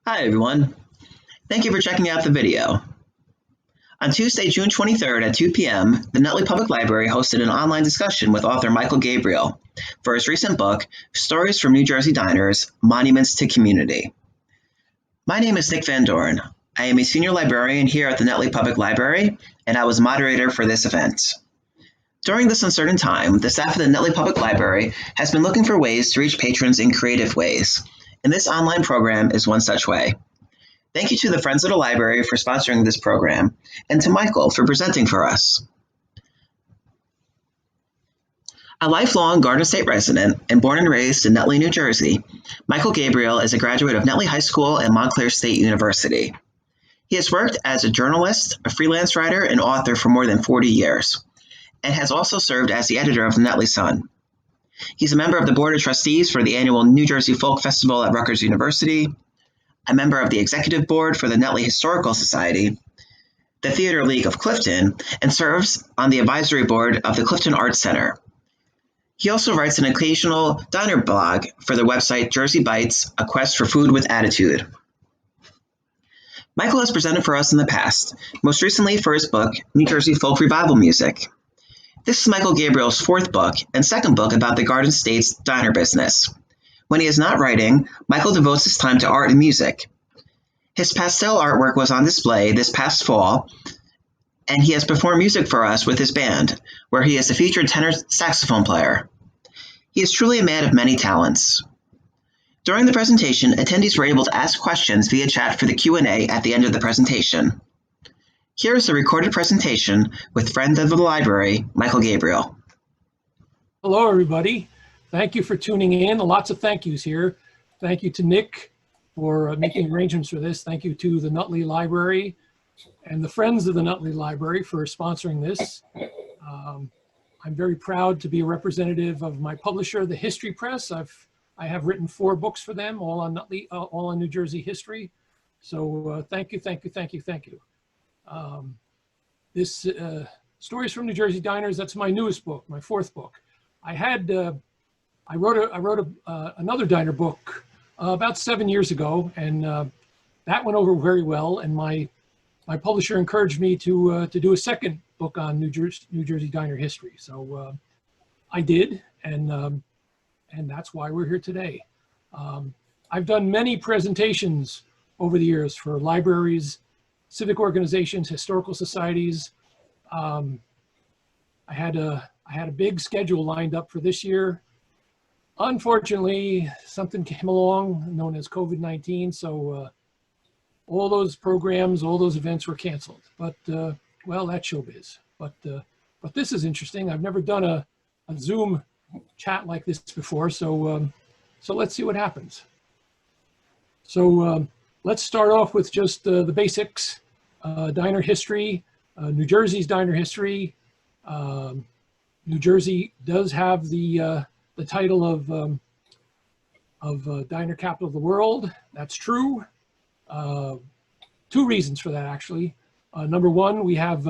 Hi everyone, thank you for checking out the video. On Tuesday, June 23rd at 2 p.m., the Nutley Public Library hosted an online discussion with author Michael Gabriele for his recent book, Stories from New Jersey Diners, Monuments to Community. My name is Nick Van Dorn. I am a senior librarian here at the Nutley Public Library, and I was moderator for this event. During this uncertain time, the staff of the Nutley Public Library has been looking for ways to reach patrons in creative ways, and this online program is one such way. Thank you to the Friends of the Library for sponsoring this program, and to Michael for presenting for us. A lifelong Garden State resident and born and raised in Nutley, New Jersey, Michael Gabriele is a graduate of Nutley High School and Montclair State University. He has worked as a journalist, a freelance writer, and author for more than 40 years, and has also served as the editor of the Nutley Sun. He's a member of the Board of Trustees for the annual New Jersey Folk Festival at Rutgers University, a member of the Executive Board for the Nutley Historical Society, the Theater League of Clifton, and serves on the advisory board of the Clifton Arts Center. He also writes an occasional diner blog for the website Jersey Bites, a quest for food with attitude. Michael has presented for us in the past, most recently for his book, New Jersey Folk Revival Music. This is Michael Gabriele's fourth book and second book about the Garden State's diner business. When he is not writing, Michael devotes his time to art and music. His pastel artwork was on display this past fall, and he has performed music for us with his band, where he is a featured tenor saxophone player. He is truly a man of many talents. During the presentation, attendees were able to ask questions via chat for the Q&A at the end of the presentation. Here is a recorded presentation with friend of the library, Michael Gabriele. Hello, everybody. Thank you for tuning in. Lots of thank yous here. Thank you to Nick for making arrangements for this. Thank you to the Nutley Library and the Friends of the Nutley Library for sponsoring this. I'm very proud to be a representative of my publisher, the History Press. I have written 4 books for them, all on Nutley, all on New Jersey history. So thank you, thank you, thank you, thank you. This Stories from New Jersey Diners, that's my newest book, my 4th book. I wrote another diner book about 7 years ago, and that went over very well. And my publisher encouraged me to do a second book on New Jersey diner history. So I did, and that's why we're here today. I've done many presentations over the years for libraries, civic organizations, historical societies. I had a big schedule lined up for this year. Unfortunately, something came along known as COVID-19, so all those programs, all those events were canceled. But well, that's showbiz. But this is interesting. I've never done a Zoom chat like this before, so let's see what happens. So let's start off with just the basics. Diner history, New Jersey's diner history. New Jersey does have the title of diner capital of the world. That's true. 2 reasons for that, actually. Number one, we have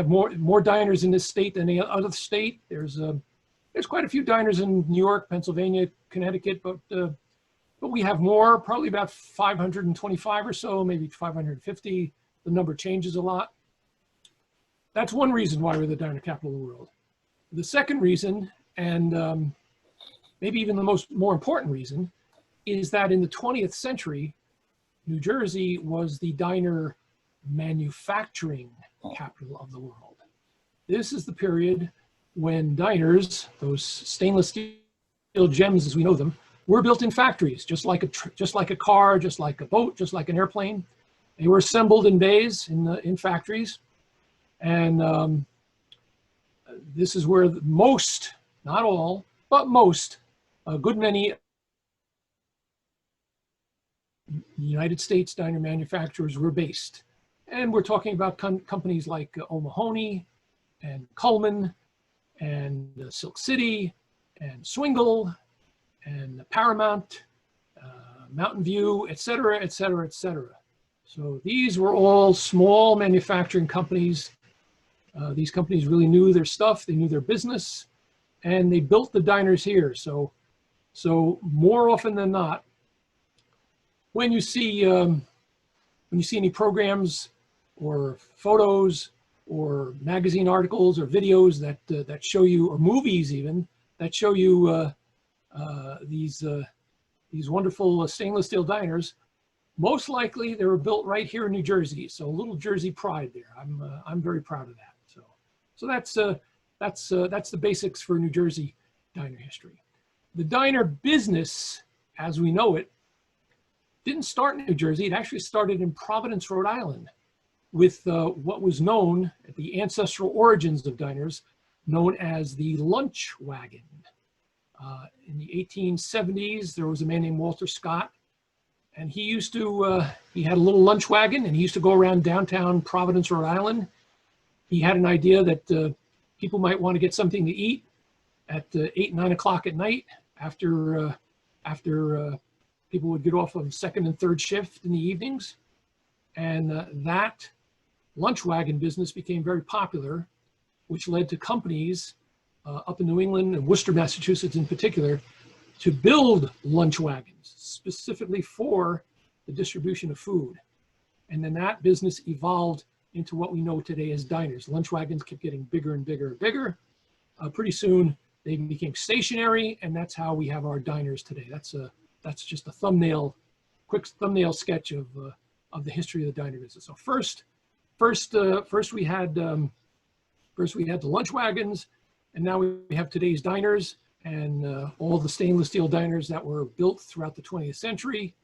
more diners in this state than any other state. There's quite a few diners in New York, Pennsylvania, Connecticut, but we have more, probably about 525 or so, maybe 550. The number changes a lot. That's one reason why we're the diner capital of the world. The second reason, and maybe even the more important reason, is that in the 20th century, New Jersey was the diner manufacturing capital of the world. This is the period when diners, those stainless steel gems as we know them, were built in factories, just like a car, just like a boat, just like an airplane. They were assembled in bays in factories, and this is where most, not all, but most, a good many United States diner manufacturers were based. And we're talking about companies like O'Mahony and Coleman and Silk City and Swingle and Paramount, Mountain View, et cetera, et cetera, et cetera. So these were all small manufacturing companies. These companies really knew their stuff, they knew their business, and they built the diners here. So more often than not, when you see any programs or photos or magazine articles or videos that show you, or movies even, that show you these wonderful stainless steel diners, most likely they were built right here in New Jersey. So a little Jersey pride there. I'm very proud of that. So that's the basics for New Jersey diner history. The diner business, as we know it, didn't start in New Jersey. It actually started in Providence, Rhode Island, with what was known at the ancestral origins of diners, known as the lunch wagon. In the 1870s, there was a man named Walter Scott, and he used to, he had a little lunch wagon, and he used to go around downtown Providence, Rhode Island. He had an idea that people might want to get something to eat at 8, 9 o'clock at night after people would get off of second and third shift in the evenings. And that lunch wagon business became very popular, which led to companies up in New England and Worcester, Massachusetts in particular, to build lunch wagons specifically for the distribution of food. And then that business evolved into what we know today as diners. Lunch wagons kept getting bigger and bigger and bigger. Pretty soon they became stationary, and that's how we have our diners today. That's just a quick thumbnail sketch of the history of the diner business. So first we had the lunch wagons, and now we have today's diners and all the stainless steel diners that were built throughout the 20th century.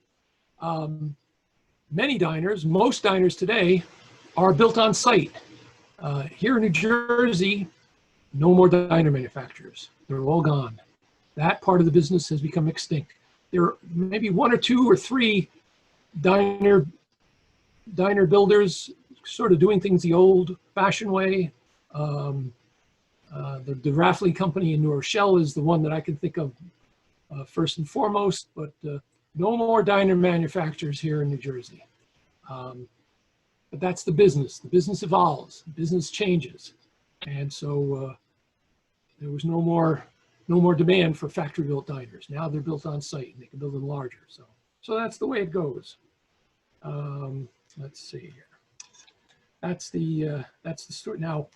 Many diners, most diners today, are built on site. Here in New Jersey, no more diner manufacturers. They're all gone. That part of the business has become extinct. There are maybe 1 or 2 or 3 diner builders sort of doing things the old-fashioned way. The Rafley company in New Rochelle is the one that I can think of first and foremost, but no more diner manufacturers here in New Jersey. But that's the business. The business evolves, the business changes. And so there was no more demand for factory-built diners. Now they're built on site, and they can build them larger. So that's the way it goes. Let's see here. That's the story. Now,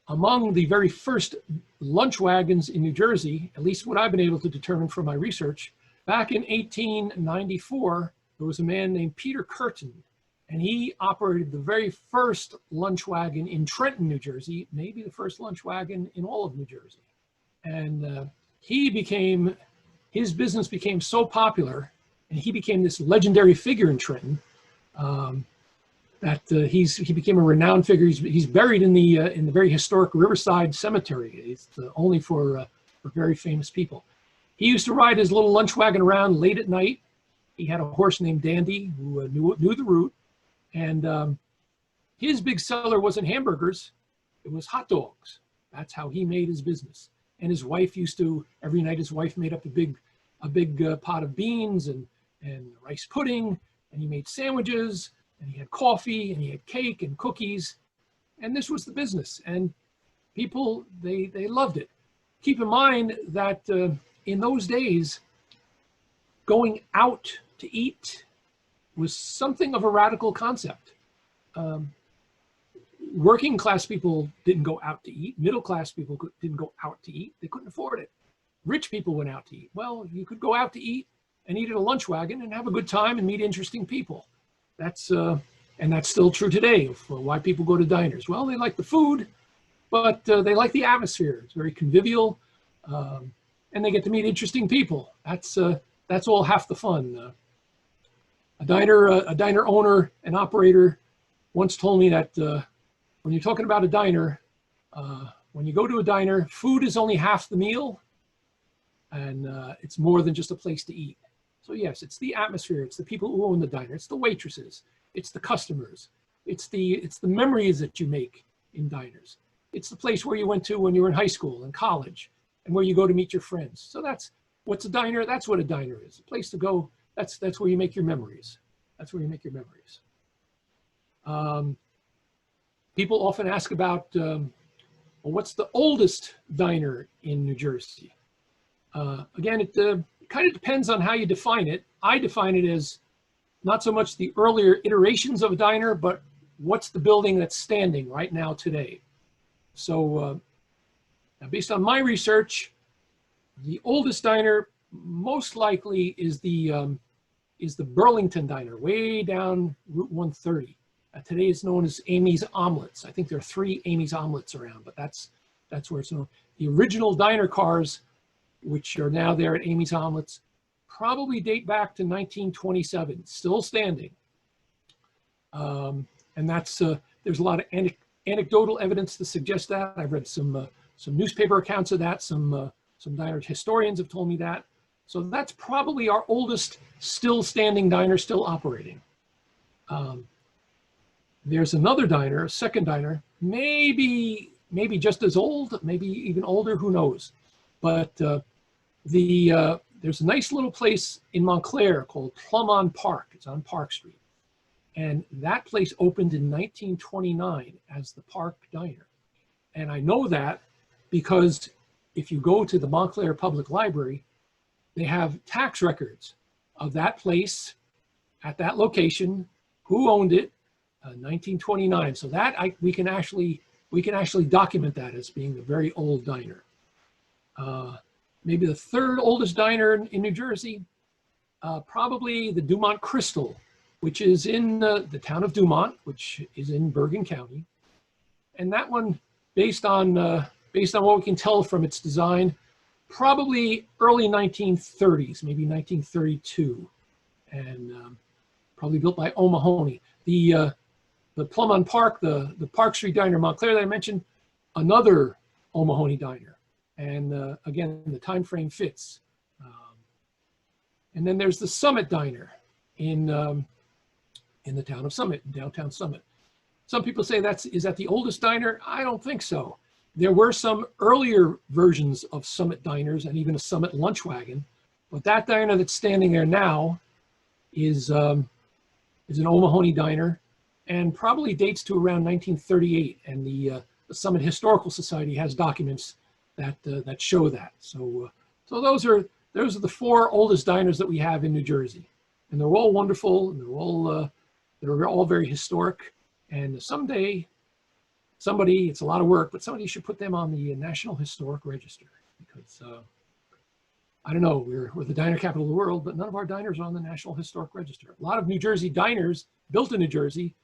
among the very first lunch wagons in New Jersey, at least what I've been able to determine from my research, back in 1894, there was a man named Peter Curtin, and he operated the very first lunch wagon in Trenton, New Jersey, maybe the first lunch wagon in all of New Jersey. And his business became so popular, and he became this legendary figure in Trenton, that he became a renowned figure. He's buried in the very historic Riverside Cemetery. It's only for very famous people. He used to ride his little lunch wagon around late at night. He had a horse named Dandy who knew the route, and his big seller wasn't hamburgers; it was hot dogs. That's how he made his business. And his wife used to, every night his wife made up a big pot of beans and rice pudding, and he made sandwiches, and he had coffee, and he had cake and cookies, and this was the business. And people, they loved it. Keep in mind that in those days, going out to eat was something of a radical concept. Working class people didn't go out to eat. Middle class people didn't go out to eat. They couldn't afford it. Rich people went out to eat. Well, you could go out to eat and eat at a lunch wagon and have a good time and meet interesting people. And that's still true today for why people go to diners. Well, they like the food, but they like the atmosphere. It's very convivial, and they get to meet interesting people. That's all half the fun. A diner owner and operator once told me that when you're talking about a diner, when you go to a diner, food is only half the meal, and it's more than just a place to eat. So yes, it's the atmosphere, it's the people who own the diner, it's the waitresses, it's the customers, it's the memories that you make in diners. It's the place where you went to when you were in high school and college, and where you go to meet your friends. So that's what's a diner. That's what a diner is. A place to go. That's where you make your memories. That's where you make your memories. People often ask about, well, what's the oldest diner in New Jersey? Again, it kind of depends on how you define it. I define it as not so much the earlier iterations of a diner, but what's the building that's standing right now today. So now based on my research, the oldest diner most likely is the Burlington Diner, way down Route 130. Today it's known as Amy's Omelets. I think there are 3 Amy's Omelets around, but that's where it's known. The original diner cars, which are now there at Amy's Omelets, probably date back to 1927, still standing. And that's there's a lot of anecdotal evidence to suggest that. I've read some newspaper accounts of that. Some diner historians have told me that. So that's probably our oldest still standing diner, still operating. There's another diner, a second diner, maybe just as old, maybe even older, who knows. But there's a nice little place in Montclair called Plum on Park. It's on Park Street. And that place opened in 1929 as the Park Diner. And I know that because if you go to the Montclair Public Library, they have tax records of that place at that location, who owned it, 1929. So that we can actually document that as being a very old diner. Maybe the 3rd oldest diner in New Jersey, probably the Dumont Crystal, which is in the town of Dumont, which is in Bergen County. And that one, based on what we can tell from its design, probably early 1930s, maybe 1932, and probably built by O'Mahony. The Plum on Park, the Park Street Diner, Montclair that I mentioned, another O'Mahony diner. And again, the time frame fits. And then there's the Summit Diner in the town of Summit, in downtown Summit. Some people say is that the oldest diner? I don't think so. There were some earlier versions of Summit diners and even a Summit lunch wagon, but that diner that's standing there now is an O'Mahony diner and probably dates to around 1938. And the Summit Historical Society has documents that show that. So those are the 4 oldest diners that we have in New Jersey, and they're all wonderful, and they're all very historic. And someday, somebody, it's a lot of work, but somebody should put them on the National Historic Register, because I don't know, we're the diner capital of the world, but none of our diners are on the National Historic Register. A lot of New Jersey diners built in New Jersey,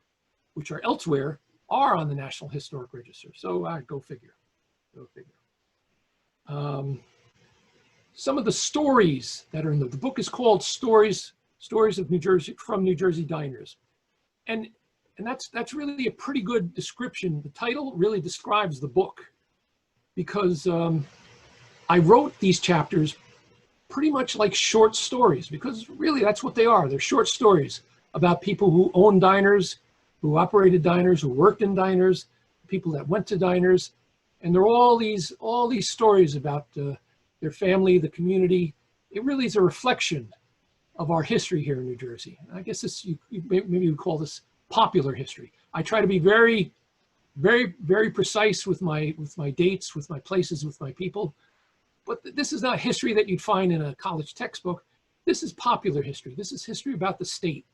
which are elsewhere, are on the National Historic Register. So go figure, go figure. Some of the stories that are in the book is called Stories of New Jersey, from New Jersey Diners. And that's really a pretty good description. The title really describes the book, because I wrote these chapters pretty much like short stories, because really that's what they are. They're short stories about people who own diners, who operated diners, who worked in diners, people that went to diners. And there are all these stories about their family, the community. It really is a reflection of our history here in New Jersey. I guess this, maybe you would call this popular history. I try to be very, very, very precise with my dates, with my places, with my people. But this is not history that you'd find in a college textbook. This is popular history. This is history about the state.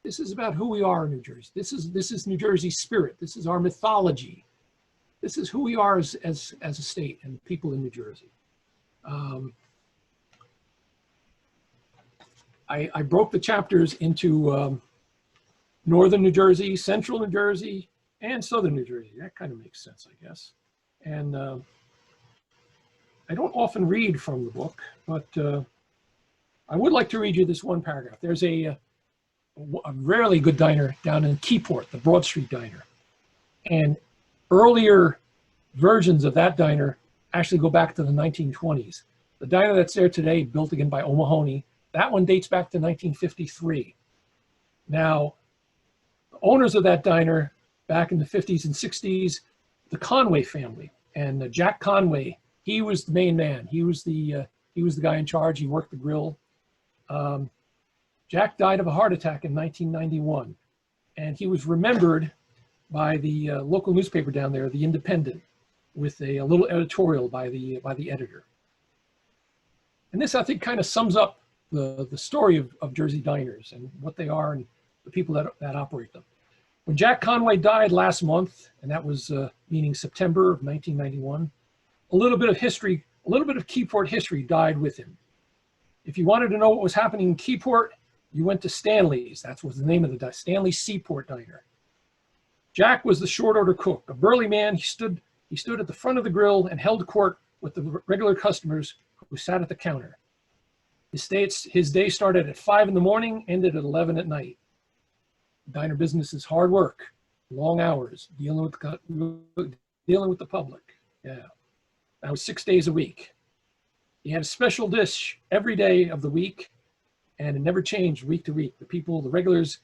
This is about who we are in New Jersey. This is New Jersey's spirit. This is our mythology. This is who we are as a state and people in New Jersey. I broke the chapters into northern New Jersey, central New Jersey, and southern New Jersey. That kind of makes sense, I guess. And I don't often read from the book, but I would like to read you this one paragraph. There's a rarely good diner down in Keyport, the Broad Street Diner. And earlier versions of that diner actually go back to the 1920s. The diner that's there today, built again by O'Mahony, that one dates back to 1953. Now, the owners of that diner back in the 50s and 60s, the Conway family, and Jack Conway, he was the main man. He was the guy in charge. He worked the grill. Jack died of a heart attack in 1991, and he was remembered by the local newspaper down there, The Independent, with a little editorial by the editor. And this, I think, kind of sums up the story of Jersey diners and what they are and the people that operate them. When Jack Conway died last month, and that was meaning September of 1991, a little bit of history, a little bit of Keyport history died with him. If you wanted to know what was happening in Keyport, you went to Stanley's. That was the name of the Stanley Seaport Diner. Jack was the short order cook, a burly man. He stood at the front of the grill and held court with the regular customers who sat at the counter. His day started at 5 in the morning, ended at 11 at night. Diner business is hard work, long hours, dealing with the public. Yeah, that was 6 days a week. He had a special dish every day of the week, and it never changed week to week. The regulars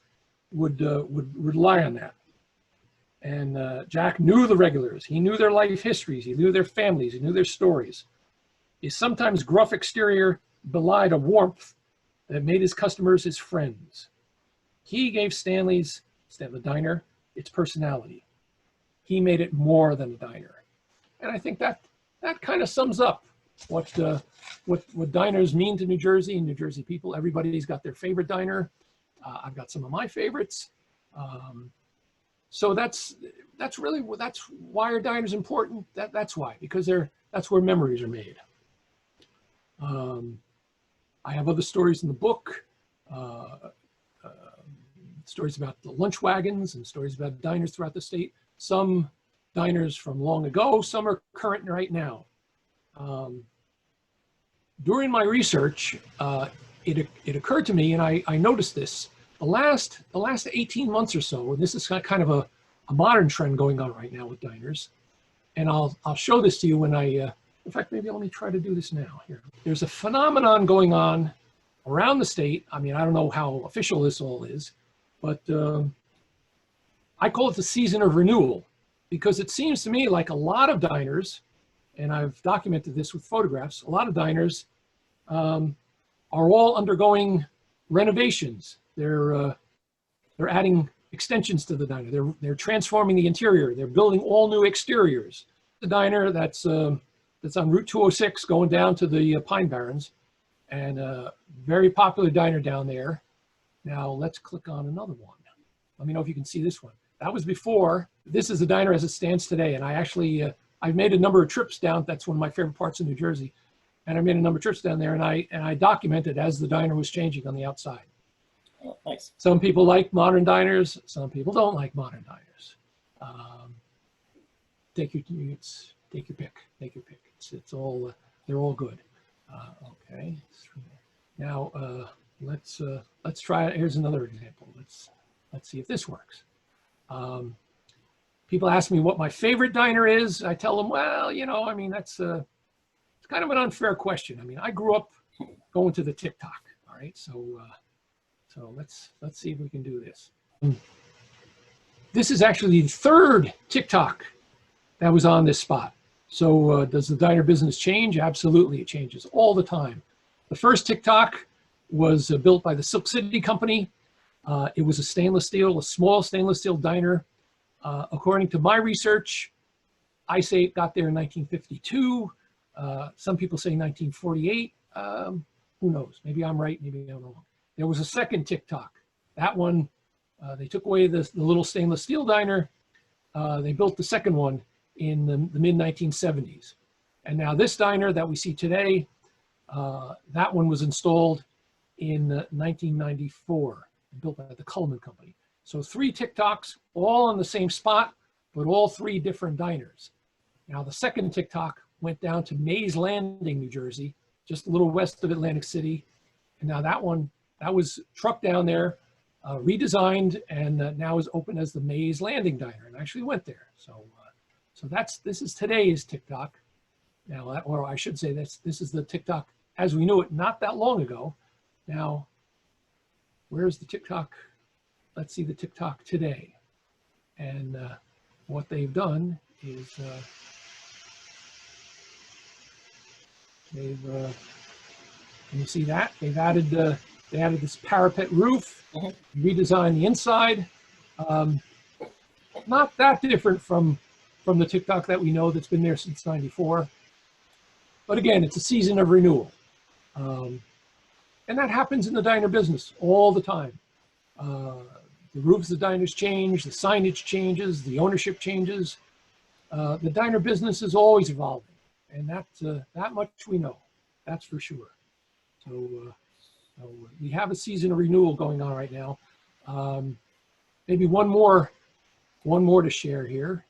would rely on that. And Jack knew the regulars. He knew their life histories. He knew their families. He knew their stories. His sometimes gruff exterior belied a warmth that made his customers his friends. He gave Stanley's Diner its personality. He made it more than a diner. And I think that kind of sums up what diners mean to New Jersey and New Jersey people. Everybody's got their favorite diner. I've got some of my favorites. So that's why our diner's important. That's why, because that's where memories are made. I have other stories in the book, stories about the lunch wagons and stories about diners throughout the state. Some diners from long ago, some are current right now. During my research, it occurred to me, and I noticed this, the last 18 months or so, and this is kind of a modern trend going on right now with diners, and I'll show this to you when in fact, maybe let me try to do this now. Here, there's a phenomenon going on around the state. I mean, I don't know how official this all is, but I call it the season of renewal, because it seems to me like a lot of diners, and I've documented this with photographs, a lot of diners are all undergoing renovations. They're adding extensions to the diner. They're transforming the interior. They're building all new exteriors. The diner that's on Route 206 going down to the Pine Barrens, and a very popular diner down there. Now let's click on another one. Let me know if you can see this one. That was before. This is the diner as it stands today, and I actually I've made a number of trips down. That's one of my favorite parts of New Jersey, and I made a number of trips down there, and I documented as the diner was changing on the outside. Oh, nice. Some people like modern diners. Some people don't like modern diners. Take your pick. Take your pick. It's all they're all good. Okay. Now let's try it. Here's another example. Let's see if this works. People ask me what my favorite diner is. I tell them, well, you know, I mean, it's kind of an unfair question. I mean, I grew up going to the TikTok. All right, so let's see if we can do this. This is actually the third TikTok that was on this spot. So does the diner business change? Absolutely, it changes all the time. The first TikTok was built by the Silk City Company. It was a small stainless steel diner. According to my research, I say it got there in 1952. Some people say 1948. Who knows? Maybe I'm right, maybe I'm wrong. There was a second TikTok. That one, they took away the little stainless steel diner. They built the second one in the mid-1970s. And now this diner that we see today, that one was installed in 1994, built by the Coleman Company. So 3 TikToks, all on the same spot, but all 3 different diners. Now the second TikTok went down to Mays Landing, New Jersey, just a little west of Atlantic City. And now that was trucked down there, redesigned, and now is open as the Mays Landing Diner. And I actually went there. So this is today's TikTok. Now, or I should say this is the TikTok as we knew it not that long ago. Now, where's the TikTok? Let's see the TikTok today. And what they've done is can you see that? They added this parapet roof, redesigned the inside. Not that different from the TikTok that we know that's been there since '94. But again, it's a season of renewal. And that happens in the diner business all the time. The roofs of the diners change, the signage changes, the ownership changes. The diner business is always evolving, and that much we know, that's for sure. So we have a season of renewal going on right now. Maybe one more to share here.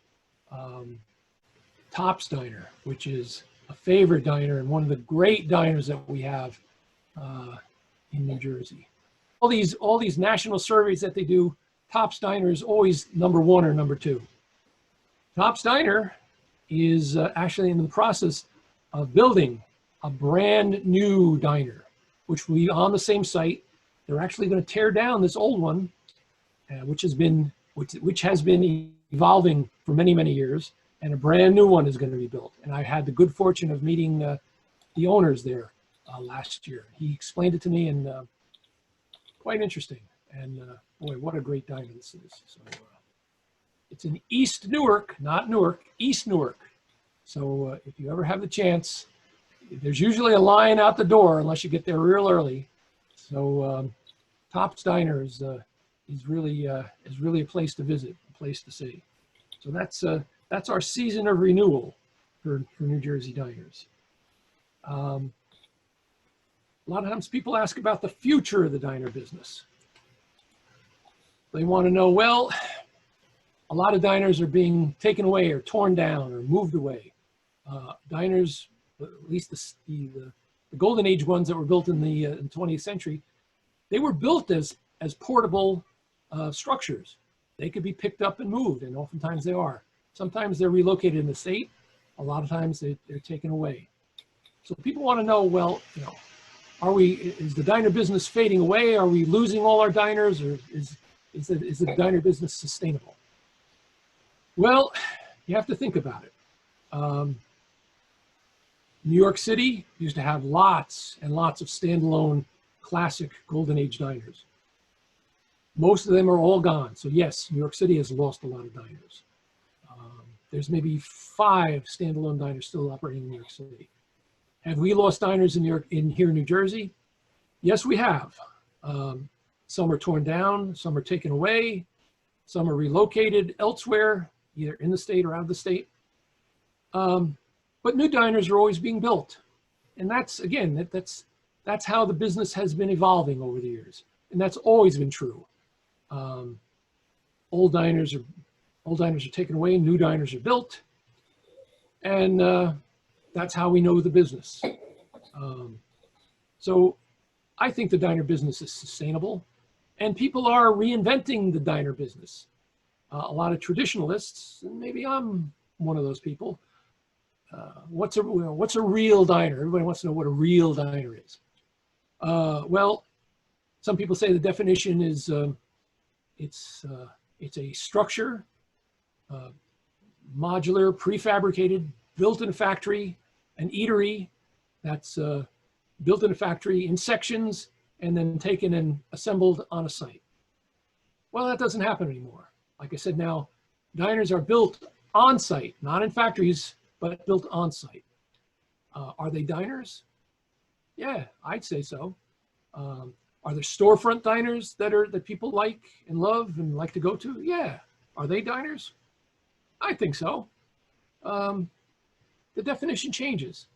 Top's Diner, which is a favorite diner and one of the great diners that we have in New Jersey. All these national surveys that they do, Top's Diner is always #1 or #2. Top's Diner is actually in the process of building a brand new diner, which will be on the same site. They're actually going to tear down this old one, which has been evolving for many, many years, and a brand new one is going to be built. And I had the good fortune of meeting the owners there last year. He explained it to me, and quite interesting. And boy, what a great diner this is. So it's in East Newark, not Newark, East Newark. So if you ever have the chance, there's usually a line out the door unless you get there real early. So Top's Diner is really a place to visit, a place to see. So that's our season of renewal for New Jersey diners. A lot of times people ask about the future of the diner business. They want to know, well, a lot of diners are being taken away or torn down or moved away. Diners, at least the golden age ones that were built in the 20th century, they were built as portable structures. They could be picked up and moved, and oftentimes they are. Sometimes they're relocated in the state. A lot of times they're taken away. So people want to know, well, you know, is the diner business fading away? Are we losing all our diners, or is the diner business sustainable? Well, you have to think about it. New York City used to have lots and lots of standalone classic golden age diners. Most of them are all gone. So yes, New York City has lost a lot of diners. There's maybe 5 standalone diners still operating in New York City. Have we lost diners in here in New Jersey? Yes, we have. Some are torn down, some are taken away, some are relocated elsewhere, either in the state or out of the state. But new diners are always being built. And that's, again, that's how the business has been evolving over the years. And that's always been true. Old diners are taken away, new diners are built. And that's how we know the business. So I think the diner business is sustainable, and people are reinventing the diner business. A lot of traditionalists, and maybe I'm one of those people, what's a real diner? Everybody wants to know what a real diner is. Well, some people say the definition is it's a structure, modular, prefabricated, built in a factory, an eatery that's built in a factory in sections and then taken and assembled on a site. Well, that doesn't happen anymore. Like I said, now diners are built on site, not in factories, but built on site. Are they diners? Yeah, I'd say so. Are there storefront diners that people like and love and like to go to? Yeah. Are they diners? I think so. The definition changes.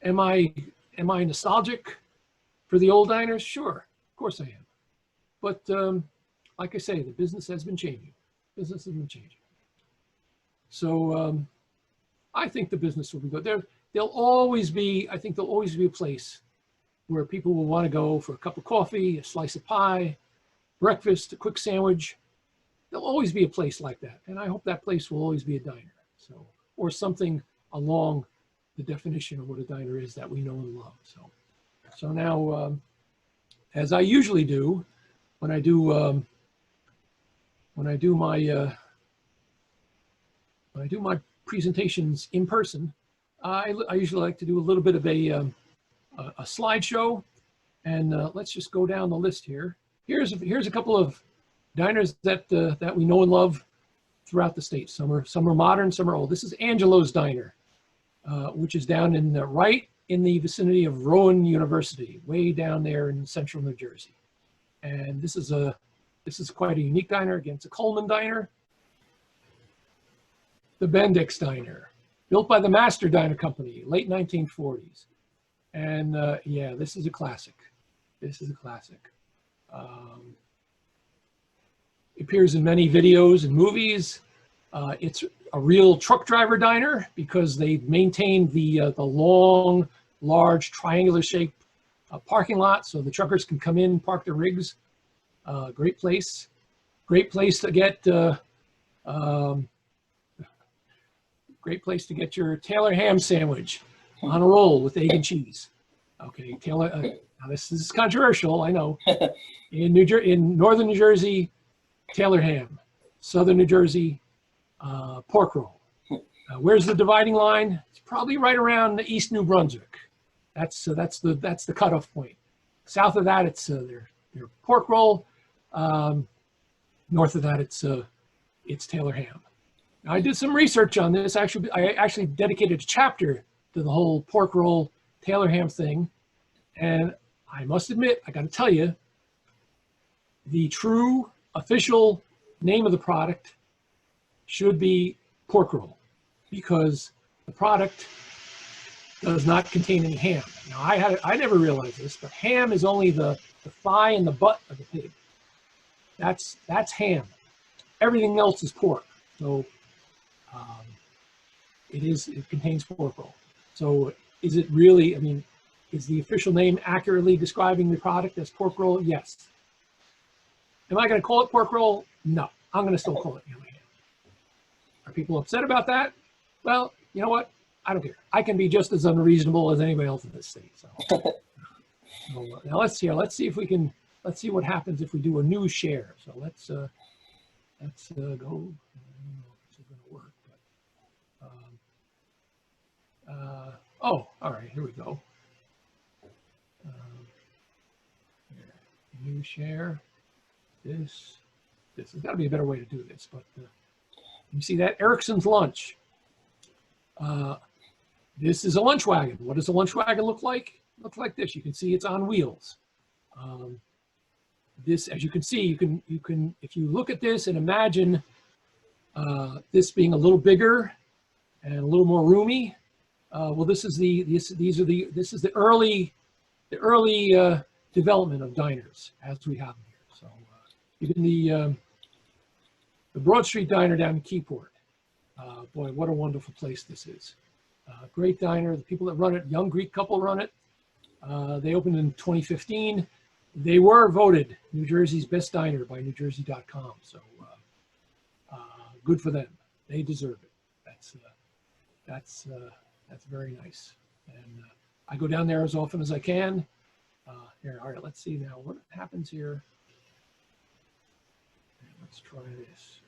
Am I nostalgic for the old diners? Sure, of course I am. But like I say, the business has been changing. Business has been changing. So I think the business will be good. I think there'll always be a place where people will want to go for a cup of coffee, a slice of pie, breakfast, a quick sandwich. There'll always be a place like that. And I hope that place will always be a diner. So, or something along the definition of what a diner is that we know and love. So now, as I usually do, when I do my presentations in person, I usually like to do a little bit of a slideshow, and let's just go down the list here. Here's a couple of diners that we know and love throughout the state. Some are modern, some are old. This is Angelos Diner, which is down right in the vicinity of Rowan University, way down there in central New Jersey. And this is quite a unique diner. Again, it's a Coleman Diner. The Bendix Diner, built by the Master Diner Company, late 1940s. And yeah, this is a classic. This is a classic. It appears in many videos and movies. It's a real truck driver diner because they maintained the long, large, triangular-shaped parking lot so the truckers can come in, park their rigs. Great place. Great place to get. Great place to get your Taylor ham sandwich on a roll with egg and cheese. Okay, Taylor. Now this is controversial, I know. In northern New Jersey, Taylor ham. Southern New Jersey, pork roll. Where's the dividing line? It's probably right around the East New Brunswick. That's the cutoff point. South of that, it's their pork roll. North of that, it's Taylor ham. Now, I did some research on this. I actually dedicated a chapter to the whole pork roll Taylor ham thing, and I must admit, I got to tell you, the true official name of the product should be pork roll, because the product does not contain any ham. Now, I never realized this, but ham is only the thigh and the butt of the pig. That's ham. Everything else is pork. So it contains pork roll. So is it really, I mean, is the official name accurately describing the product as pork roll? Yes. Am I going to call it pork roll? No. I'm going to still call it ham. Are people upset about that? Well, you know what? I don't care. I can be just as unreasonable as anybody else in this state. So, now let's see if we can. Let's see what happens if we do a new share. So let's go. I don't know if this is going to work. But, oh, all right. Here we go. New share. This has got to be a better way to do this. But you see that Erickson's lunch. This is a lunch wagon. What does a lunch wagon look like? It looks like this. You can see it's on wheels. This, as you can see, you can if you look at this and imagine this being a little bigger and a little more roomy. Well, this is the early development of diners as we have them here. So even the Broad Street Diner down in Keyport. Boy, what a wonderful place this is. Great diner. The people that run it, young Greek couple run it. They opened in 2015. They were voted New Jersey's best diner by NewJersey.com. So good for them. They deserve it. That's very nice. And I go down there as often as I can. Here, all right. Let's see now what happens here. Let's try this.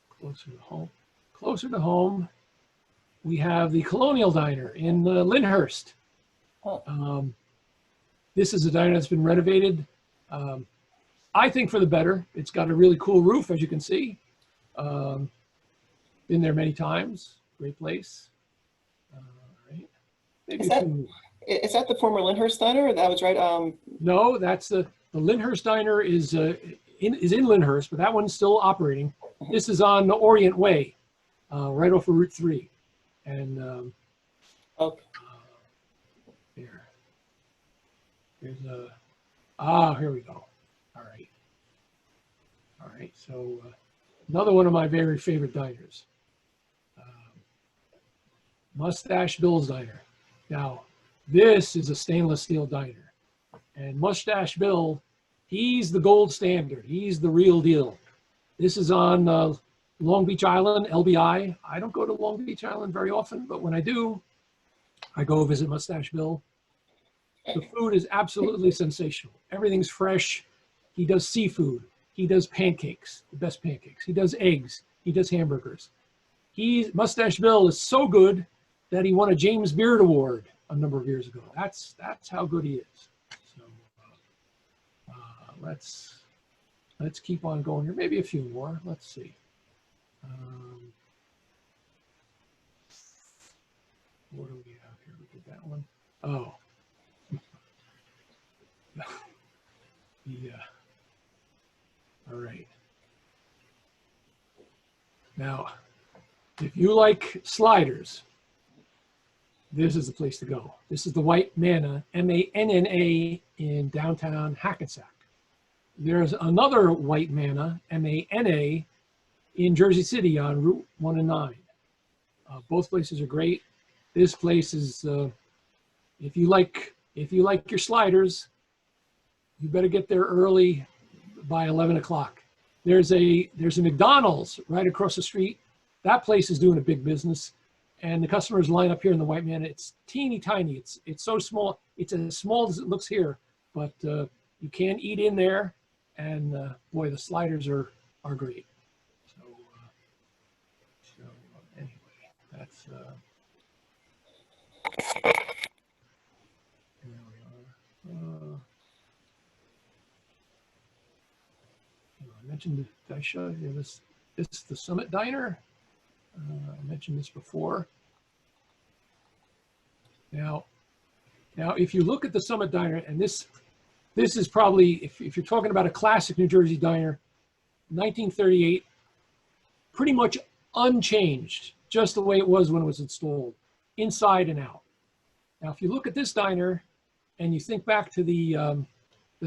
Closer to home. Closer to home, we have the Colonial Diner in Lyndhurst. This is a diner that's been renovated, I think for the better. It's got a really cool roof, as you can see. Been there many times. Great place. Right. Maybe is that the former Lyndhurst Diner? That was right. No, that's the Lyndhurst Diner is in Lyndhurst, but that one's still operating. This is on the Orient Way, right off of Route 3. And Okay. Here's here we go. All right. So another one of my very favorite diners, Mustache Bill's Diner. Now, this is a stainless steel diner, and Mustache Bill, he's the gold standard. He's the real deal. This is on Long Beach Island, LBI. I don't go to Long Beach Island very often, but when I do, I go visit Mustache Bill. The food is absolutely sensational. Everything's fresh. He does seafood. He does pancakes, the best pancakes. He does eggs. He does hamburgers. Mustache Bill is so good that he won a James Beard Award a number of years ago. That's how good he is. So let's keep on going here. Maybe a few more. Let's see. What do we have here? We did that one. Oh. Yeah. All right. Now, if you like sliders, this is the place to go. This is the White Manna, M-A-N-N-A, in downtown Hackensack. There's another White Manna, M-A-N-A, in Jersey City on Route 1 and 9. Both places are great. This place is, if you like your sliders, you better get there early by 11 o'clock. There's a McDonald's right across the street. That place is doing a big business, and the customers line up here in the White Manna. It's teeny tiny. It's so small. It's as small as it looks here, but you can eat in there, and boy, the sliders are great. So anyway, that's there we are. I mentioned, did I show you this? This is the Summit Diner. I mentioned this before. Now, if you look at the Summit Diner, and this is probably, if you're talking about a classic New Jersey diner, 1938, pretty much unchanged, just the way it was when it was installed, inside and out. Now, if you look at this diner, and you think back to the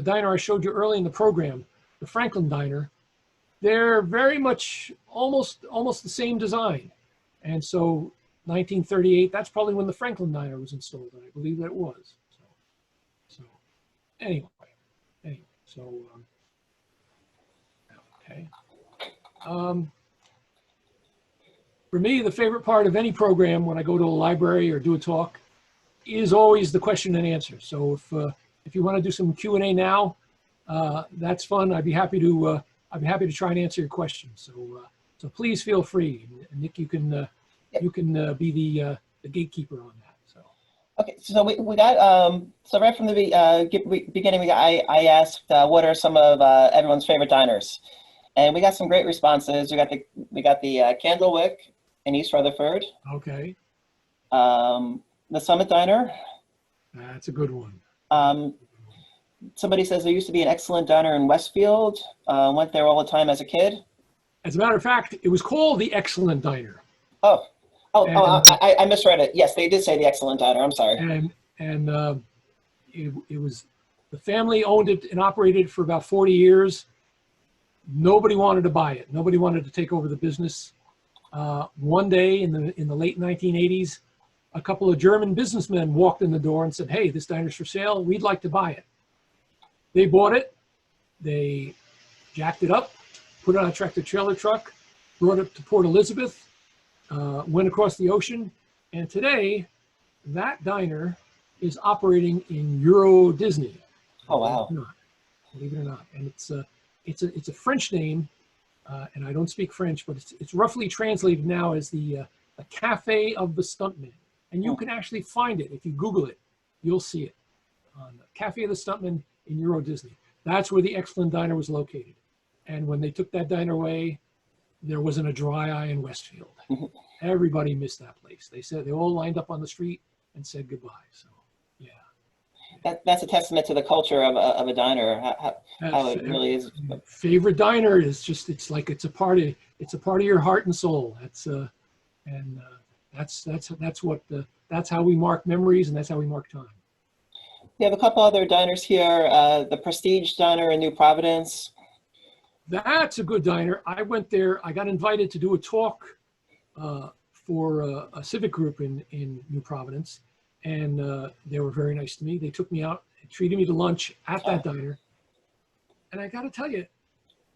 diner I showed you early in the program, the Franklin Diner, they're very much almost the same design. And so 1938, that's probably when the Franklin Diner was installed, and I believe that it was. So anyway, so okay. For me, the favorite part of any program when I go to a library or do a talk is always the question and answer. So if you want to do some Q&A now, that's fun. I'd be happy to try and answer your questions. So please feel free. And Nick, you can be the gatekeeper on that. So. Okay, so we got so right from the beginning, I asked what are some of everyone's favorite diners, and we got some great responses. We got the Candlewick in East Rutherford. Okay. The Summit Diner. That's a good one. Somebody says there used to be an excellent diner in Westfield. Went there all the time as a kid. As a matter of fact, it was called the Excellent Diner. I misread it. Yes, they did say the Excellent Diner. I'm sorry. And it was, the family owned it and operated it for about 40 years. Nobody wanted to buy it. Nobody wanted to take over the business. One day in the late 1980s, a couple of German businessmen walked in the door and said, "Hey, this diner's for sale. We'd like to buy it." They bought it. They jacked it up, put it on a tractor-trailer truck, brought it to Port Elizabeth, went across the ocean, and today that diner is operating in Euro Disney. Oh wow! Believe it or not, and it's a French name, and I don't speak French, but it's roughly translated now as the Cafe of the Stuntman, and you can actually find it if you Google it. You'll see it on the Cafe of the Stuntman in Euro Disney. That's where the Excellent Diner was located. And when they took that diner away, there wasn't a dry eye in Westfield. Everybody missed that place. They said they all lined up on the street and said goodbye. So, yeah. That's a testament to the culture of a diner. How it really is. Favorite diner is just, it's like it's a part of your heart and soul. That's how we mark memories, and that's how we mark time. We have a couple other diners here. The Prestige Diner in New Providence. That's a good diner. I went there. I got invited to do a talk for a civic group in New Providence, and they were very nice to me. They took me out, treated me to lunch at that diner, and I got to tell you,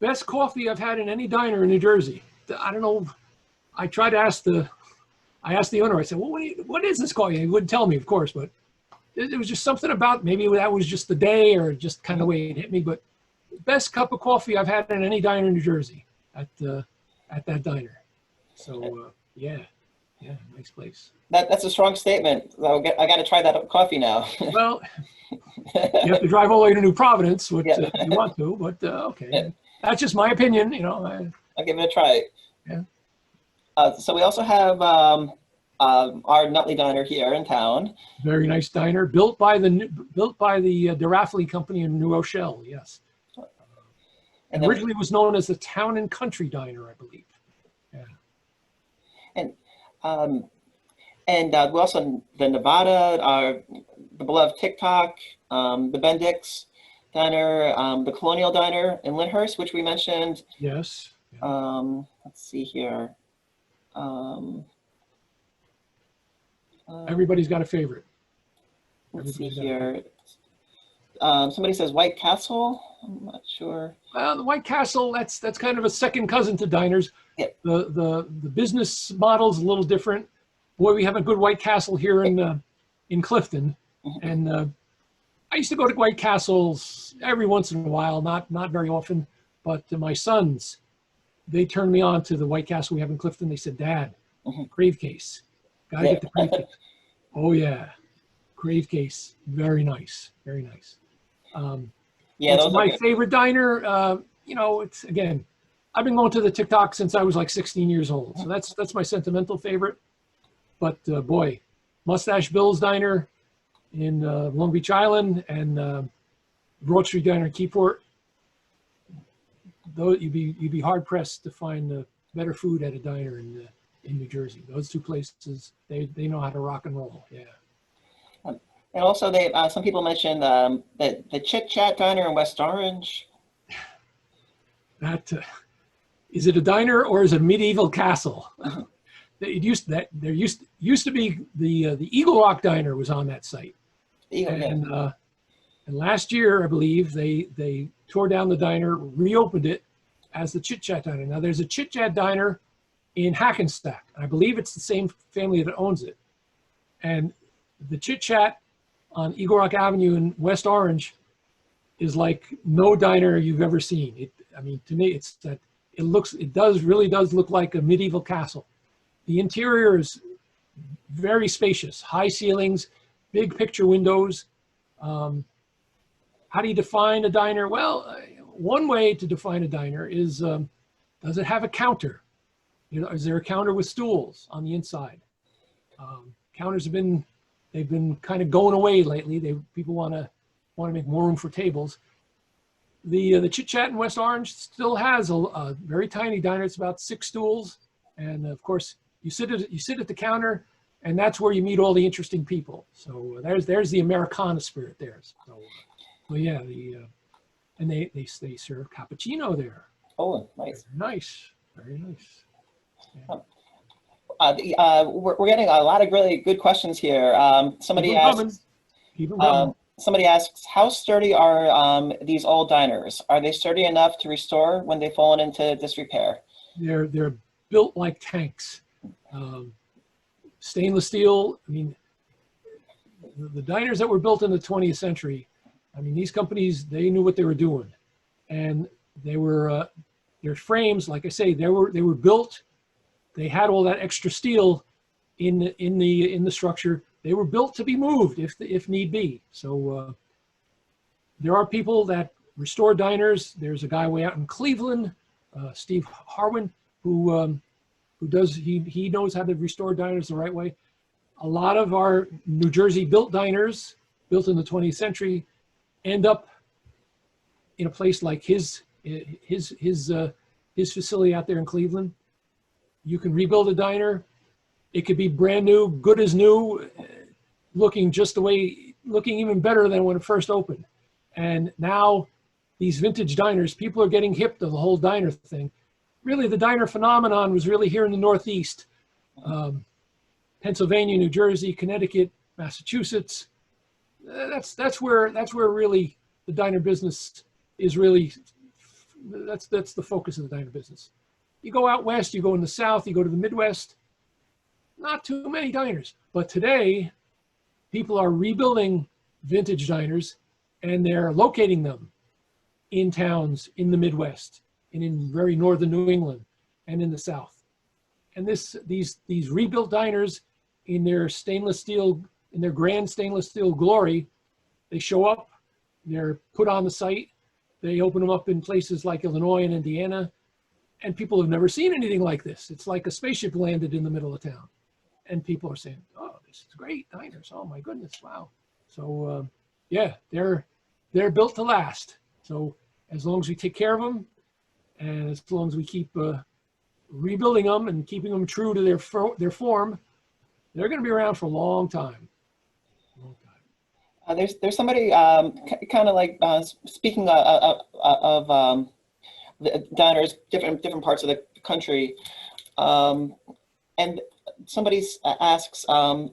best coffee I've had in any diner in New Jersey. I don't know. I tried to ask the owner. I said, "Well, what is this coffee?" He wouldn't tell me, of course, but it was just something about, maybe that was just the day or just kind of the way it hit me, but best cup of coffee I've had in any diner in New Jersey at that diner. So yeah, nice place. That's a strong statement. I got to try that coffee now. Well, you have to drive all the way to New Providence, which you want to, but okay. Yeah. That's just my opinion, you know. I'll give it a try. Yeah. So we also have our Nutley Diner here in town. Very nice diner, built by the DeRafferty Company in New Rochelle. Yes, and originally was known as the Town and Country Diner, I believe. Yeah. And we also the Nevada, the beloved TikTok, the Bendix Diner, the Colonial Diner in Lyndhurst, which we mentioned. Yes. Let's see here. Everybody's got a favorite. Let's see here. Somebody says White Castle. I'm not sure. Well, the White Castle, that's kind of a second cousin to diners. Yep. The business model's a little different. Boy, we have a good White Castle here in Clifton, and I used to go to White Castles every once in a while, not very often, but my sons, they turned me on to the White Castle we have in Clifton. They said, "Dad, crave case, gotta get the crave case." Oh yeah, crave case, very nice, very nice. Yeah, it's my favorite diner. You know, it's again, I've been going to the TikTok since I was like 16 years old, so that's my sentimental favorite. But boy, Mustache Bill's Diner in Long Beach Island and Broad Street Diner in Keyport. Though you'd be hard pressed to find better food at a diner in New Jersey. Those two places, they know how to rock and roll. Yeah. And also, they some people mentioned the Chitchat Diner in West Orange. That is it a diner or is it a medieval castle? There used to be the Eagle Rock Diner was on that site, and last year I believe they tore down the diner, reopened it as the Chitchat Diner. Now there's a Chitchat Diner in Hackensack. I believe it's the same family that owns it, and the Chitchat on Eagle Rock Avenue in West Orange is like no diner you've ever seen. I mean, to me, it's that it really does look like a medieval castle. The interior is very spacious, high ceilings, big picture windows. How do you define a diner? Well, one way to define a diner is, does it have a counter? You know, is there a counter with stools on the inside? Counters they've been kind of going away lately. People want to make more room for tables. The Chitchat in West Orange still has a very tiny diner. It's about 6 stools, and of course you sit at the counter, and that's where you meet all the interesting people. So there's the Americana spirit there. So yeah, and they serve cappuccino there. Oh, nice. Very nice. Yeah. We're getting a lot of really good questions here. Somebody asks, how sturdy are these old diners? Are they sturdy enough to restore when they've fallen into disrepair? They're built like tanks. Stainless steel. I mean, the diners that were built in the 20th century, I mean, these companies, they knew what they were doing, and they were their frames, like I say, they were built. They had all that extra steel in the structure. They were built to be moved if need be. So there are people that restore diners. There's a guy way out in Cleveland, Steve Harwin, who he knows how to restore diners the right way. A lot of our New Jersey built diners, built in the 20th century, end up in a place like his facility out there in Cleveland. You can rebuild a diner. It could be brand new, good as new, looking even better than when it first opened. And now these vintage diners, people are getting hip to the whole diner thing. Really, the diner phenomenon was really here in the Northeast. Pennsylvania, New Jersey, Connecticut, Massachusetts. That's where really the diner business is really, that's the focus of the diner business. You go out west, you go in the South, you go to the Midwest, not too many diners. But today, people are rebuilding vintage diners and they're locating them in towns in the Midwest and in very northern New England and in the South. And these rebuilt diners in their stainless steel, in their grand stainless steel glory, they show up, they're put on the site, they open them up in places like Illinois and Indiana, and people have never seen anything like this. It's like a spaceship landed in the middle of town. and people are saying, "Oh, this is great diners. Oh my goodness, wow." So yeah, they're built to last. So as long as we take care of them, and as long as we keep rebuilding them and keeping them true to their form, they're going to be around for a long time. Long time. There's somebody kind of like speaking of the diners, different parts of the country, and somebody asks,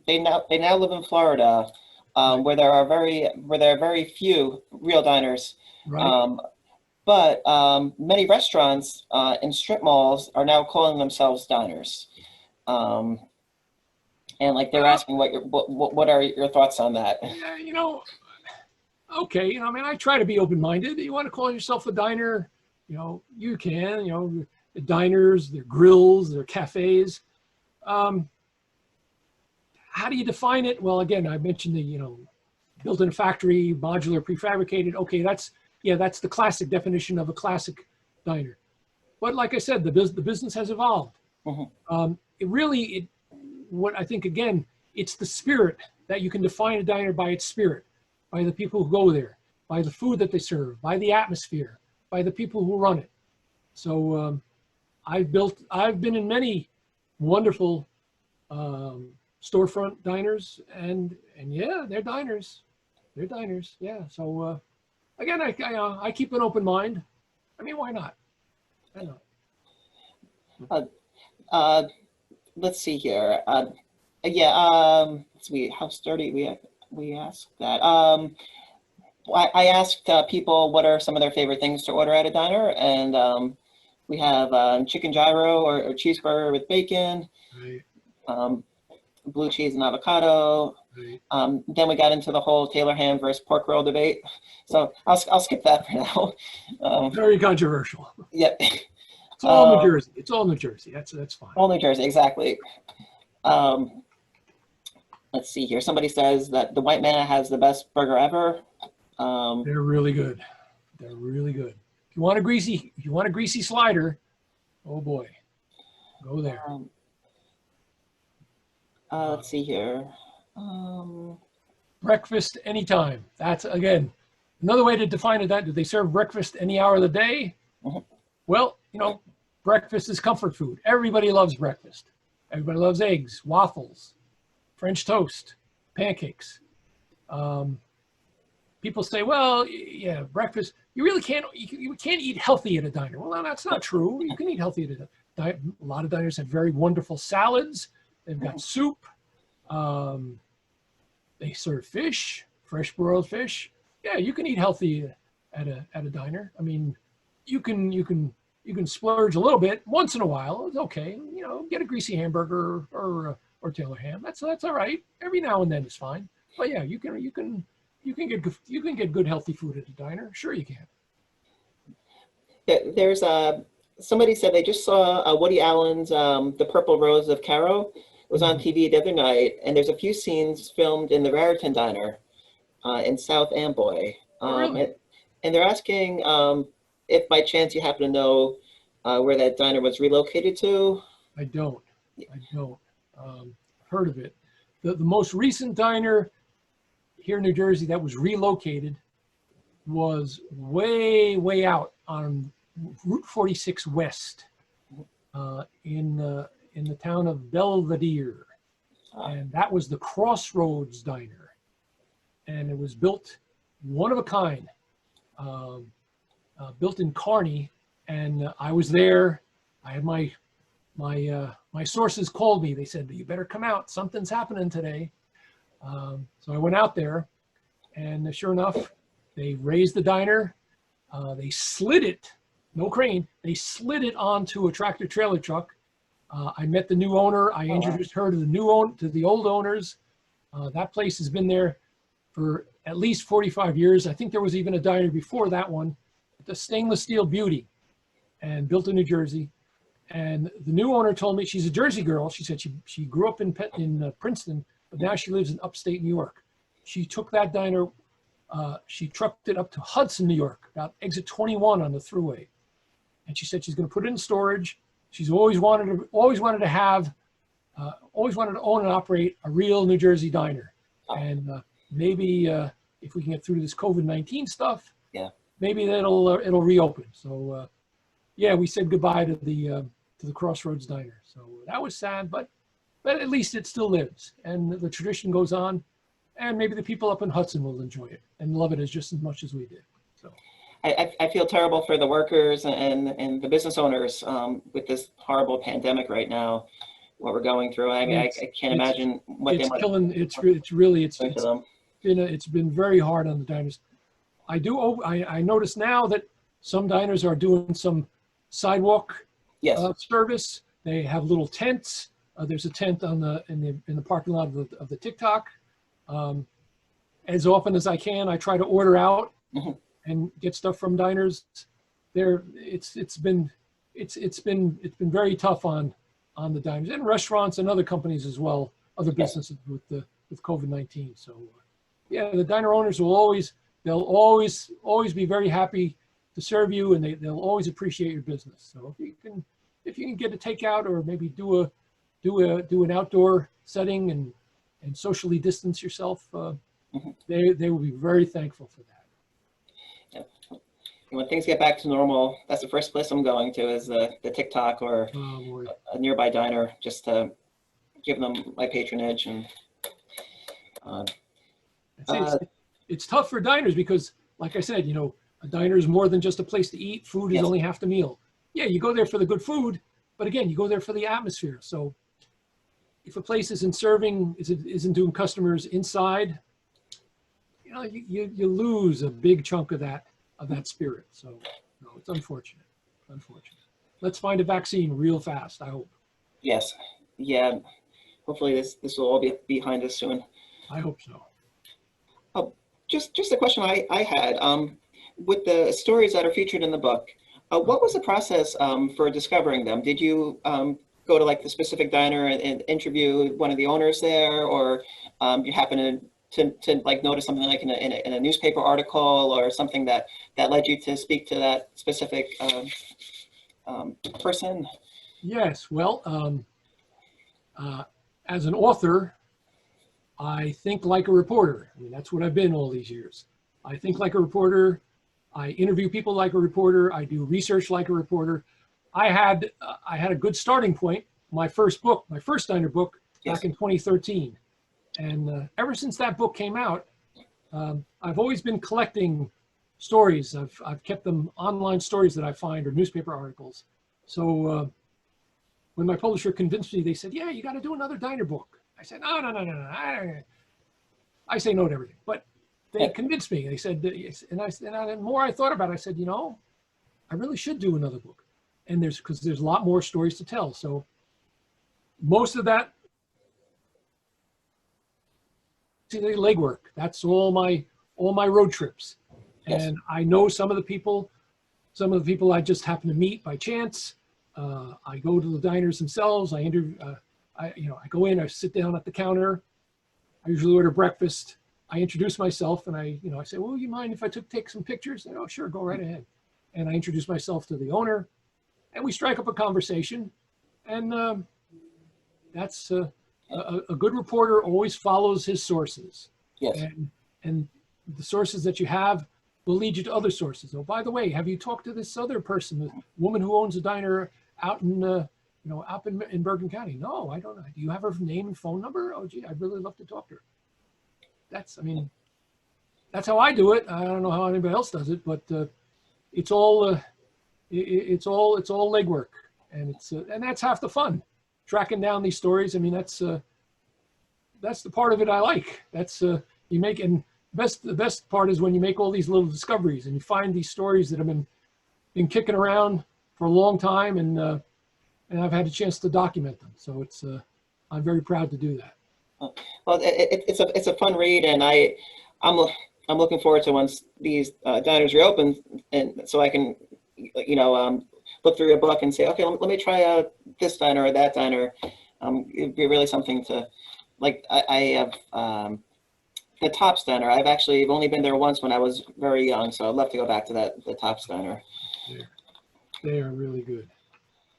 they now live in Florida, where there are very few real diners. Right. But many restaurants in strip malls are now calling themselves diners, and like they're asking what are your thoughts on that? Yeah, okay, I mean, I try to be open-minded. You want to call yourself a diner, you can. The diners, their grills, their cafes. How do you define it? Well, again, I mentioned the built in a factory, modular, prefabricated. Okay, that's the classic definition of a classic diner. But like I said, the business has evolved. Mm-hmm. What I think, again, it's the spirit that you can define a diner by its spirit, by the people who go there, by the food that they serve, by the atmosphere, by the people who run it. So I've been in many wonderful storefront diners, and yeah, they're diners. They're diners, yeah. So again, I keep an open mind. I mean, why not? I know. Let's see here. Let's see, how sturdy we asked that. I asked people what are some of their favorite things to order at a diner, and we have chicken gyro or cheeseburger with bacon, Right. Blue cheese and avocado. Right. Then we got into the whole Taylor ham versus pork roll debate, so I'll skip that for now. Very controversial. Yep. It's all New Jersey. It's all New Jersey. That's fine. All New Jersey, exactly. Let's see here. Somebody says that the White Man has the best burger ever. They're really good. They're really good. If you want a greasy slider, oh boy, go there. Let's see here. Breakfast anytime. That's, again, another way to define it. That do they serve breakfast any hour of the day? Mm-hmm. Well, breakfast is comfort food. Everybody loves breakfast. Everybody loves eggs, waffles, French toast, pancakes. People say, well, yeah, breakfast. You really can't. You can't eat healthy at a diner. Well, no, that's not true. You can eat healthy at a diner. A lot of diners have very wonderful salads. They've got soup. They serve fish, fresh broiled fish. Yeah, you can eat healthy at a diner. I mean, you can splurge a little bit once in a while. It's okay. Get a greasy hamburger or Taylor ham. That's all right. Every now and then is fine. But yeah, you can get good healthy food at a diner. Sure, you can. There's somebody said they just saw Woody Allen's The Purple Rose of Cairo. It was on TV the other night, and there's a few scenes filmed in the Raritan Diner in South Amboy. Really? And they're asking if by chance you happen to know where that diner was relocated to. I don't. Heard of it. The most recent diner here in New Jersey that was relocated was way out on Route 46 West in the town of Belvedere. And that was the Crossroads Diner. And it was built one of a kind, built in Kearney. And I was there. I had my sources called me. They said, you better come out. Something's happening today. So I went out there, and sure enough, they raised the diner. They slid it, no crane. They slid it onto a tractor trailer truck. I met the new owner. I introduced her to the old owners. That place has been there for at least 45 years. I think there was even a diner before that one, the stainless steel beauty, and built in New Jersey. And the new owner told me, she's a Jersey girl. She said she grew up in Princeton, but now she lives in upstate New York. She took that diner, she trucked it up to Hudson, New York, about exit 21 on the thruway. And she said she's going to put it in storage. She's always wanted to have always wanted to own and operate a real New Jersey diner. And maybe if we can get through this COVID-19 stuff, Yeah. maybe it'll reopen. So yeah, we said goodbye to the Crossroads Diner. So that was sad, but at least it still lives, and the tradition goes on, and maybe the people up in Hudson will enjoy it and love it just as much as we did. So I feel terrible for the workers and the business owners with this horrible pandemic right now, what we're going through. I mean, I can't imagine what they might. It's been very hard on the diners. I notice now that some diners are doing some sidewalk service. They have little tents. There's a tent in the parking lot of the TikTok. As often as I can, I try to order out and get stuff from diners. It's been very tough on the diners and restaurants and other companies as well, other businesses with COVID-19. So yeah, the diner owners they'll always be very happy to serve you, and they'll always appreciate your business. So if you can get a takeout or maybe do an outdoor setting and socially distance yourself, they will be very thankful for that. Yeah. When things get back to normal, that's the first place I'm going to, is the TikTok or a nearby diner, just to give them my patronage. And it's tough for diners because, like I said, a diner is more than just a place to eat. Food is only half the meal. Yeah, you go there for the good food, but again, you go there for the atmosphere. So if a place isn't doing customers inside, you lose a big chunk of that spirit. So it's unfortunate. Let's find a vaccine real fast, I hope. Yes. Yeah. Hopefully this will all be behind us soon. I hope so. Oh, just a question I had, with the stories that are featured in the book, what was the process for discovering them? Did you go to like the specific diner and interview one of the owners there, or you happen to like notice something like in a newspaper article or something that led you to speak to that specific person? Yes, well, as an author, I think like a reporter. I mean, that's what I've been all these years. I think like a reporter. I interview people like a reporter. I do research like a reporter. I had a good starting point. My first diner book, back in 2013. And ever since that book came out, I've always been collecting stories. I've kept them online, stories that I find, or newspaper articles. So when my publisher convinced me, they said, yeah, you got to do another diner book. I said, no. I say no to everything. But they convinced me. They said, and the more I thought about it, I said, I really should do another book. And because there's a lot more stories to tell. So most of that, see, the legwork. That's all my road trips. And I know some of the people I just happen to meet by chance. I go to the diners themselves. I go in, I sit down at the counter. I usually order breakfast. I introduce myself and I say, well, you mind if I take some pictures? And, oh, sure, go right ahead. And I introduce myself to the owner and we strike up a conversation. And that's a good reporter always follows his sources. Yes. And the sources that you have will lead you to other sources. Oh, by the way, have you talked to this other person, the woman who owns a diner out in, up in Bergen County? No, I don't know. Do you have her name and phone number? Oh, gee, I'd really love to talk to her. That's how I do it. I don't know how anybody else does it, but it's all legwork, and and that's half the fun. Tracking down these stories. I mean, that's the part of it I like. That's the best part is when you make all these little discoveries and you find these stories that have been kicking around for a long time, and I've had a chance to document them. So I'm very proud to do that. Well, it's a fun read, and I'm looking forward to once these diners reopen, and so I can look through your book and say, okay, let me try this diner or that diner. It'd be really something to like. I have the Tops Diner. I've only been there once when I was very young, so I'd love to go back to the Tops Diner. They are really good.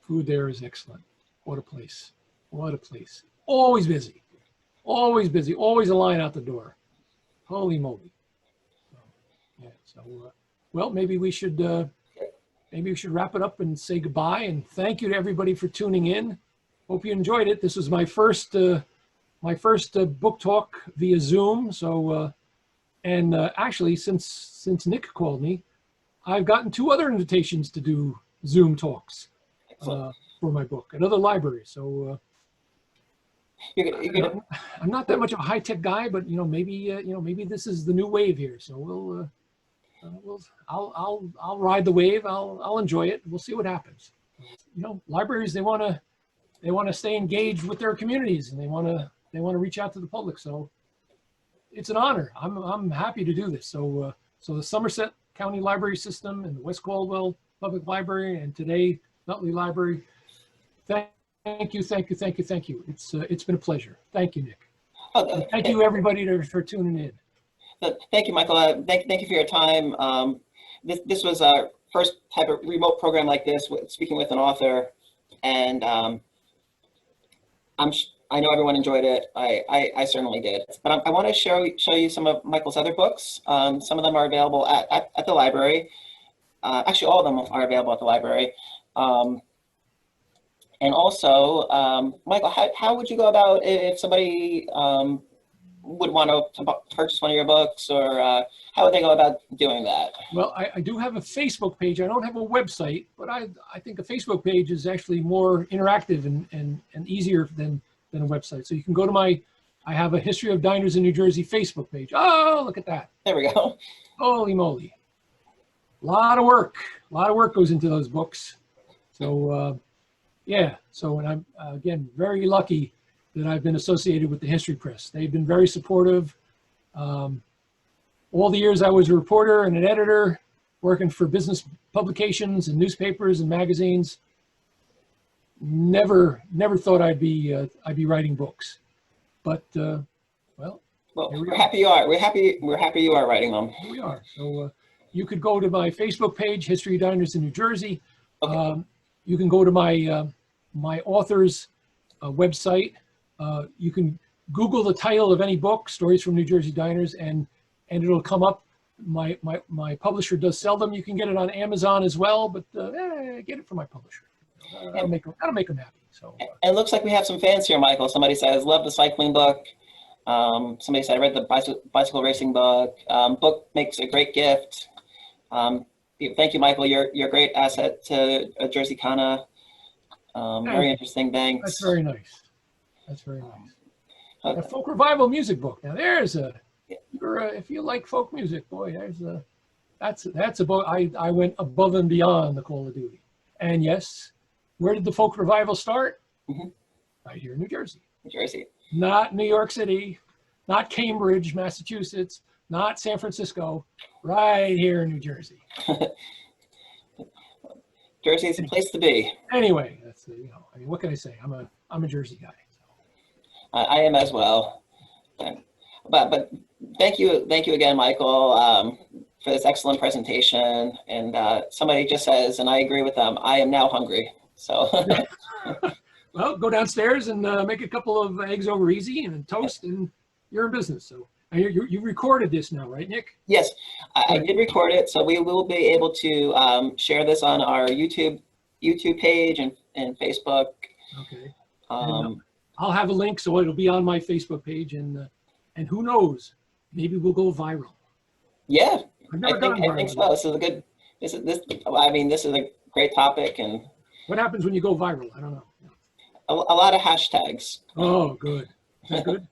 Food there is excellent. What a place. What a place. Always busy. Always busy. Always a line out the door. Holy moly. Yeah. So, well, maybe we should wrap it up and say goodbye. And thank you to everybody for tuning in. Hope you enjoyed it. This was my first book talk via Zoom. So, actually, since Nick called me, I've gotten 2 other invitations to do Zoom talks for my book at other libraries. So I'm not that much of a high-tech guy, but maybe this is the new wave here. So I'll ride the wave. I'll enjoy it. We'll see what happens. Libraries, they want to stay engaged with their communities, and they want to reach out to the public. So it's an honor. I'm happy to do this. So the Somerset County Library System and the West Caldwell Public Library, and today Nutley Library. Thank you. It's been a pleasure. Thank you, Nick. Thank you, everybody, for tuning in. Thank you, Michael. Thank you for your time. This was our first type of remote program like this, speaking with an author, and I know everyone enjoyed it. I certainly did. But I want to show you some of Michael's other books. Some of them are available at the library. Actually, all of them are available at the library. And also, Michael, how would you go about if somebody would want to purchase one of your books, or how would they go about doing that? Well, I do have a Facebook page. I don't have a website, but I think a Facebook page is actually more interactive and easier than a website. So you can go to I have a History of Diners in New Jersey Facebook page. Oh, look at that. There we go. Holy moly. A lot of work goes into those books. So, yeah. So, and I'm, again, very lucky that I've been associated with the History Press. They've been very supportive. All the years I was a reporter and an editor working for business publications and newspapers and magazines, never thought I'd be writing books. But, well, we're happy you are. We're happy you are writing them. Here we are. So you could go to my Facebook page, History of Diners in New Jersey. Okay. You can go to my my author's website. You can Google the title of any book, Stories from New Jersey Diners, and it'll come up. My publisher does sell them. You can get it on Amazon as well, but get it from my publisher. That'll make them happy. So it looks like we have some fans here, Michael. Somebody says, love the cycling book. Somebody said, I read the bicycle racing book. Book makes a great gift. Thank you, Michael. You're a great asset to Jersey Kana. Very interesting. Thanks. That's very nice. That's very nice. A folk revival music book. Now there's if you like folk music, boy, that's a book. I went above and beyond the Call of Duty. And yes, where did the folk revival start? Mm-hmm. Right here in New Jersey. New Jersey. Not New York City, not Cambridge, Massachusetts, not San Francisco, right here in New Jersey. Jersey is a place to be. Anyway, that's I mean, what can I say? I'm a Jersey guy. So. I am as well. But thank you again, Michael, for this excellent presentation. And somebody just says, and I agree with them, I am now hungry. So. Well, go downstairs and make a couple of eggs over easy and toast, and you're in business. So you recorded this now, right, Nick? Yes, I did record it. So we will be able to share this on our YouTube page and Facebook. Okay. I'll have a link, so it'll be on my Facebook page, and who knows, maybe we'll go viral. Yeah, I've never gone viral. I think so. This is a good. This is a great topic. And what happens when you go viral? I don't know. A lot of hashtags. Oh, good. Is that good?